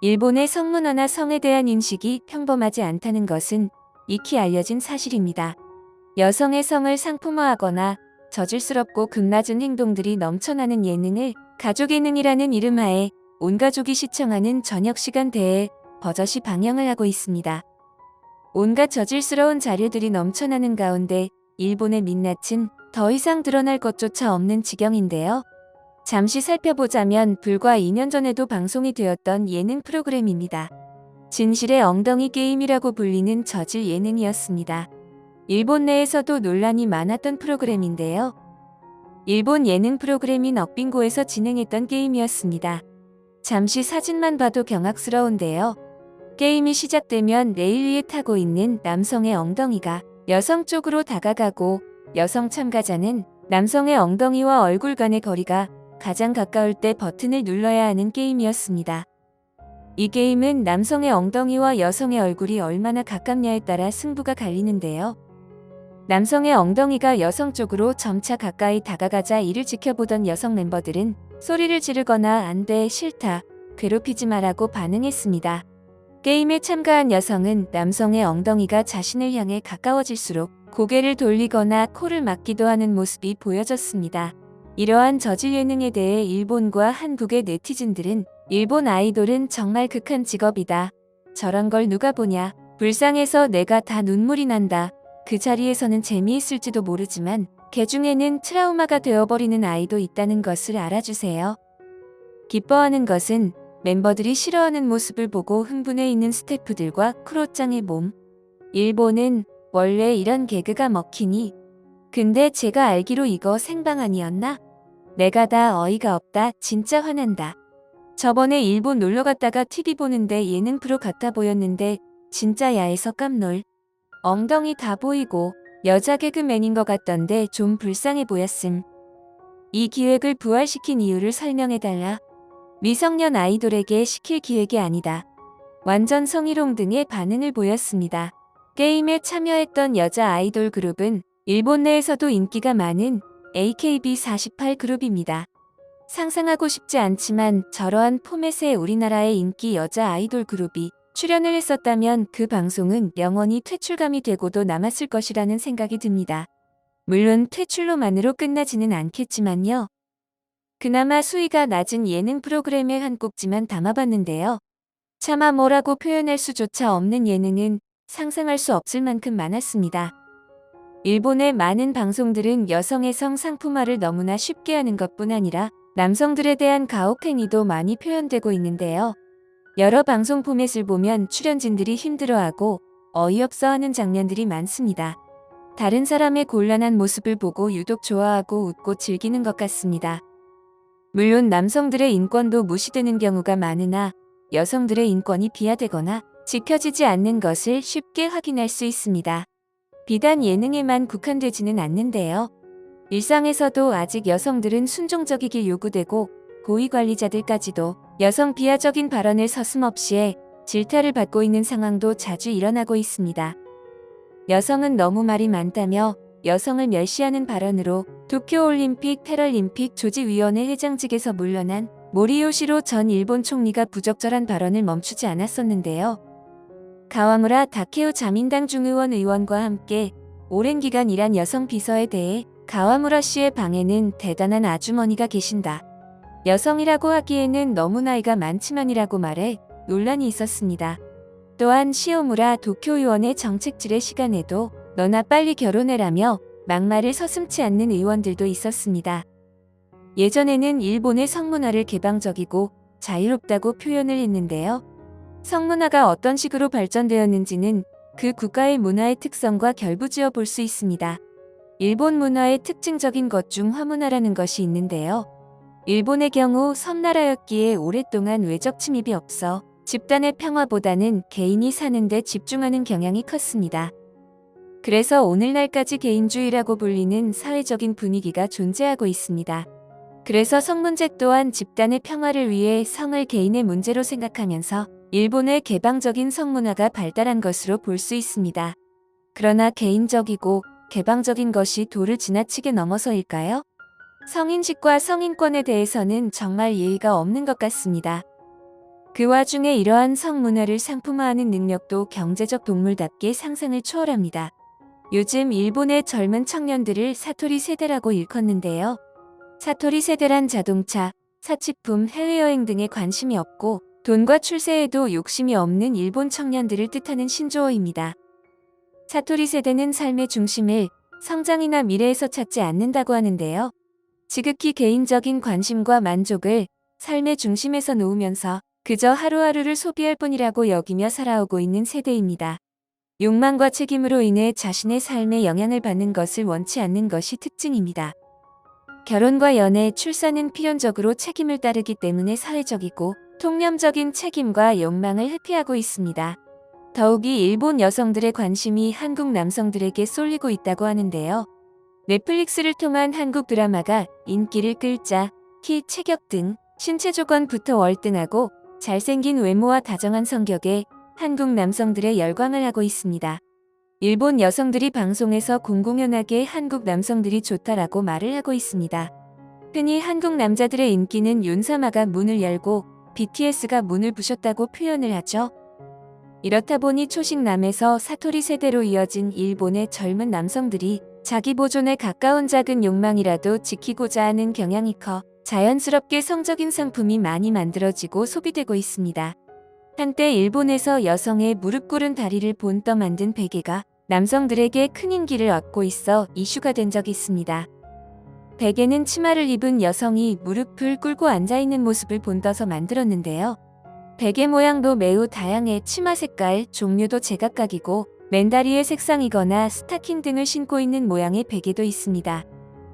일본의 성문화나 성에 대한 인식이 평범하지 않다는 것은 익히 알려진 사실입니다. 여성의 성을 상품화하거나 저질스럽고 급낮은 행동들이 넘쳐나는 예능을 가족 예능이라는 이름하에 온 가족이 시청하는 저녁시간대에 버젓이 방영을 하고 있습니다. 온갖 저질스러운 자료들이 넘쳐나는 가운데 일본의 민낯은 더 이상 드러날 것조차 없는 지경인데요. 잠시 살펴보자면 불과 2년 전에도 방송이 되었던 예능 프로그램입니다. 진실의 엉덩이 게임이라고 불리는 저질 예능이었습니다. 일본 내에서도 논란이 많았던 프로그램인데요. 일본 예능 프로그램인 억빙고에서 진행했던 게임이었습니다. 잠시 사진만 봐도 경악스러운데요. 게임이 시작되면 레일 위에 타고 있는 남성의 엉덩이가 여성 쪽으로 다가가고 여성 참가자는 남성의 엉덩이와 얼굴 간의 거리가 가장 가까울 때 버튼을 눌러야 하는 게임이었습니다. 이 게임은 남성의 엉덩이와 여성의 얼굴이 얼마나 가깝냐에 따라 승부가 갈리는데요. 남성의 엉덩이가 여성 쪽으로 점차 가까이 다가가자 이를 지켜보던 여성 멤버들은 소리를 지르거나 안 돼, 싫다, 괴롭히지 마라고 반응했습니다. 게임에 참가한 여성은 남성의 엉덩이가 자신을 향해 가까워질수록 고개를 돌리거나 코를 막기도 하는 모습이 보여졌습니다. 이러한 저질 예능에 대해 일본과 한국의 네티즌들은 일본 아이돌은 정말 극한 직업이다. 저런 걸 누가 보냐. 불쌍해서 내가 다 눈물이 난다. 그 자리에서는 재미있을지도 모르지만 개 중에는 트라우마가 되어버리는 아이도 있다는 것을 알아주세요. 기뻐하는 것은 멤버들이 싫어하는 모습을 보고 흥분해 있는 스태프들과 크로짱의 몸. 일본은 원래 이런 개그가 먹히니? 근데 제가 알기로 이거 생방 아니었나? 내가 다 어이가 없다. 진짜 화난다. 저번에 일본 놀러 갔다가 TV 보는데 예능 프로 같아 보였는데 진짜 야해서 깜놀. 엉덩이 다 보이고 여자 개그맨인 것 같던데 좀 불쌍해 보였음. 이 기획을 부활시킨 이유를 설명해달라. 미성년 아이돌에게 시킬 기획이 아니다. 완전 성희롱 등의 반응을 보였습니다. 게임에 참여했던 여자 아이돌 그룹은 일본 내에서도 인기가 많은 AKB48 그룹입니다. 상상하고 싶지 않지만 저러한 포맷의 우리나라의 인기 여자 아이돌 그룹이 출연을 했었다면 그 방송은 영원히 퇴출감이 되고도 남았을 것이라는 생각이 듭니다. 물론 퇴출로만으로 끝나지는 않겠지만요. 그나마 수위가 낮은 예능 프로그램의 한 꼭지만 담아봤는데요. 차마 뭐라고 표현할 수조차 없는 예능은 상상할 수 없을 만큼 많았습니다. 일본의 많은 방송들은 여성의 성 상품화를 너무나 쉽게 하는 것뿐 아니라 남성들에 대한 가혹행위도 많이 표현되고 있는데요. 여러 방송 포맷을 보면 출연진들이 힘들어하고 어이없어 하는 장면들이 많습니다. 다른 사람의 곤란한 모습을 보고 유독 좋아하고 웃고 즐기는 것 같습니다. 물론 남성들의 인권도 무시되는 경우가 많으나 여성들의 인권이 비하되거나 지켜지지 않는 것을 쉽게 확인할 수 있습니다. 비단 예능에만 국한되지는 않는데요. 일상에서도 아직 여성들은 순종적이길 요구되고 고위관리자들까지도 여성 비하적인 발언을 서슴없이 해 질타를 받고 있는 상황도 자주 일어나고 있습니다. 여성은 너무 말이 많다며 여성을 멸시하는 발언으로 도쿄올림픽 패럴림픽 조직위원회 회장직에서 물러난 모리요시로 전 일본 총리가 부적절한 발언을 멈추지 않았었는데요. 가와무라 다케오 자민당 중의원 의원과 함께 오랜 기간 일한 여성 비서에 대해 가와무라 씨의 방에는 대단한 아주머니가 계신다. 여성이라고 하기에는 너무 나이가 많지만이라고 말해 논란이 있었습니다. 또한 시오무라 도쿄의원의 정책질의 시간에도 너나 빨리 결혼해라며 막말을 서슴지 않는 의원들도 있었습니다. 예전에는 일본의 성문화를 개방적이고 자유롭다고 표현을 했는데요. 성문화가 어떤 식으로 발전되었는지는 그 국가의 문화의 특성과 결부지어 볼 수 있습니다. 일본 문화의 특징적인 것 중 화문화라는 것이 있는데요. 일본의 경우 섬나라였기에 오랫동안 외적 침입이 없어 집단의 평화보다는 개인이 사는 데 집중하는 경향이 컸습니다. 그래서 오늘날까지 개인주의라고 불리는 사회적인 분위기가 존재하고 있습니다. 그래서 성 문제 또한 집단의 평화를 위해 성을 개인의 문제로 생각하면서 일본의 개방적인 성문화가 발달한 것으로 볼 수 있습니다. 그러나 개인적이고 개방적인 것이 도를 지나치게 넘어서일까요? 성인식과 성인권에 대해서는 정말 예의가 없는 것 같습니다. 그 와중에 이러한 성문화를 상품화하는 능력도 경제적 동물답게 상상을 초월합니다. 요즘 일본의 젊은 청년들을 사토리 세대라고 일컫는데요. 사토리 세대란 자동차, 사치품, 해외여행 등에 관심이 없고 돈과 출세에도 욕심이 없는 일본 청년들을 뜻하는 신조어입니다. 사토리 세대는 삶의 중심을 성장이나 미래에서 찾지 않는다고 하는데요. 지극히 개인적인 관심과 만족을 삶의 중심에서 놓으면서 그저 하루하루를 소비할 뿐이라고 여기며 살아오고 있는 세대입니다. 욕망과 책임으로 인해 자신의 삶에 영향을 받는 것을 원치 않는 것이 특징입니다. 결혼과 연애, 출산은 필연적으로 책임을 따르기 때문에 사회적이고 통념적인 책임과 욕망을 회피하고 있습니다. 더욱이 일본 여성들의 관심이 한국 남성들에게 쏠리고 있다고 하는데요. 넷플릭스를 통한 한국 드라마가 인기를 끌자 키, 체격 등 신체 조건부터 월등하고 잘생긴 외모와 다정한 성격에 한국 남성들의 열광을 하고 있습니다. 일본 여성들이 방송에서 공공연하게 한국 남성들이 좋다라고 말을 하고 있습니다. 흔히 한국 남자들의 인기는 윤사마가 문을 열고 BTS가 문을 부셨다고 표현을 하죠. 이렇다 보니 초식남에서 사토리 세대로 이어진 일본의 젊은 남성들이 자기 보존에 가까운 작은 욕망이라도 지키고자 하는 경향이 커 자연스럽게 성적인 상품이 많이 만들어지고 소비되고 있습니다. 한때 일본에서 여성의 무릎 꿇은 다리를 본떠 만든 베개가 남성들에게 큰 인기를 얻고 있어 이슈가 된 적이 있습니다. 베개는 치마를 입은 여성이 무릎을 꿇고 앉아있는 모습을 본떠서 만들었는데요. 베개 모양도 매우 다양해 치마 색깔, 종류도 제각각이고 맨다리의 색상이거나 스타킹 등을 신고 있는 모양의 베개도 있습니다.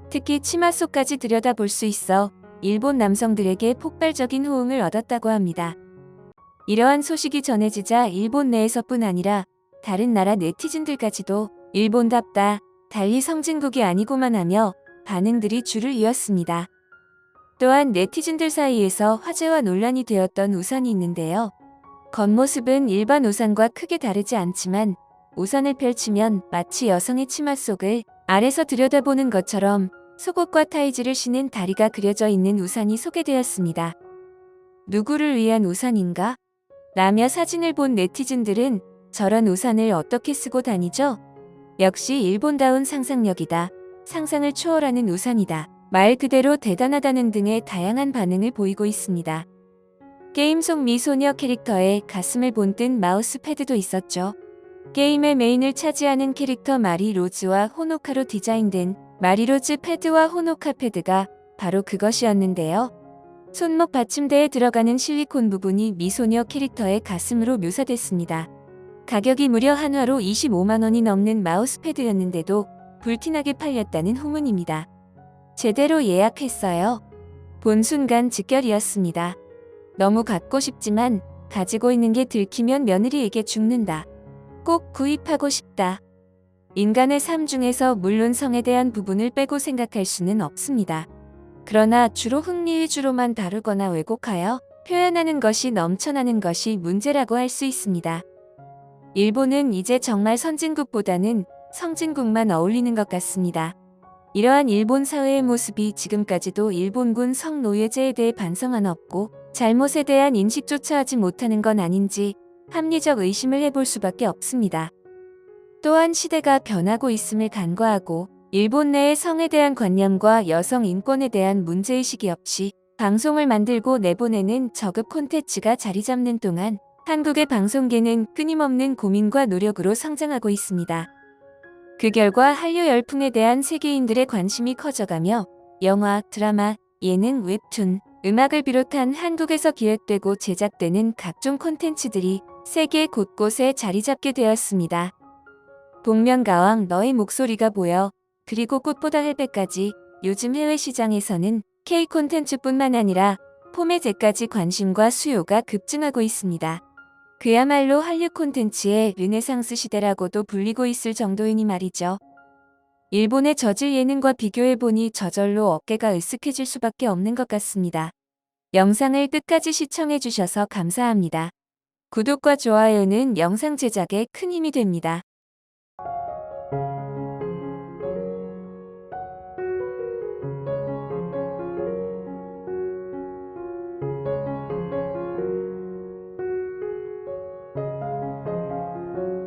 특히 치마 속까지 들여다볼 수 있어 일본 남성들에게 폭발적인 호응을 얻었다고 합니다. 이러한 소식이 전해지자 일본 내에서뿐 아니라 다른 나라 네티즌들까지도 일본답다, 달리 성진국이 아니고만 하며 반응들이 줄을 이었습니다. 또한 네티즌들 사이에서 화제와 논란이 되었던 우산이 있는데요. 겉모습은 일반 우산과 크게 다르지 않지만 우산을 펼치면 마치 여성의 치마 속을 아래서 들여다보는 것처럼 속옷과 타이즈를 신은 다리가 그려져 있는 우산이 소개되었습니다. 누구를 위한 우산인가? 라며 사진을 본 네티즌들은 저런 우산을 어떻게 쓰고 다니죠? 역시 일본다운 상상력이다. 상상을 초월하는 우산이다. 말 그대로 대단하다는 등의 다양한 반응을 보이고 있습니다. 게임 속 미소녀 캐릭터의 가슴을 본뜬 마우스 패드도 있었죠. 게임의 메인을 차지하는 캐릭터 마리로즈와 호노카로 디자인된 마리로즈 패드와 호노카 패드가 바로 그것이었는데요. 손목 받침대에 들어가는 실리콘 부분이 미소녀 캐릭터의 가슴으로 묘사됐습니다. 가격이 무려 한화로 25만 원이 넘는 마우스 패드였는데도 불티나게 팔렸다는 후문입니다. 제대로 예약했어요. 본 순간 즉결이었습니다. 너무 갖고 싶지만 가지고 있는 게 들키면 며느리에게 죽는다. 꼭 구입하고 싶다. 인간의 삶 중에서 물론 성에 대한 부분을 빼고 생각할 수는 없습니다. 그러나 주로 흥미 위주로만 다루거나 왜곡하여 표현하는 것이 넘쳐나는 것이 문제라고 할 수 있습니다. 일본은 이제 정말 선진국보다는 성진국만 어울리는 것 같습니다. 이러한 일본 사회의 모습이 지금까지도 일본군 성노예제에 대해 반성은 없고 잘못에 대한 인식조차 하지 못하는 건 아닌지 합리적 의심을 해볼 수밖에 없습니다. 또한 시대가 변하고 있음을 간과하고 일본 내의 성에 대한 관념과 여성 인권에 대한 문제의식이 없이 방송을 만들고 내보내는 저급 콘텐츠가 자리 잡는 동안 한국의 방송계는 끊임없는 고민과 노력으로 성장하고 있습니다. 그 결과 한류 열풍에 대한 세계인들의 관심이 커져가며 영화, 드라마, 예능, 웹툰, 음악을 비롯한 한국에서 기획되고 제작되는 각종 콘텐츠들이 세계 곳곳에 자리 잡게 되었습니다. 복면가왕 너의 목소리가 보여 그리고 꽃보다 할배까지 요즘 해외 시장에서는 K 콘텐츠뿐만 아니라 포메제까지 관심과 수요가 급증하고 있습니다. 그야말로 한류 콘텐츠의 르네상스 시대라고도 불리고 있을 정도이니 말이죠. 일본의 저질 예능과 비교해보니 저절로 어깨가 으쓱해질 수밖에 없는 것 같습니다. 영상을 끝까지 시청해주셔서 감사합니다. 구독과 좋아요는 영상 제작에 큰 힘이 됩니다.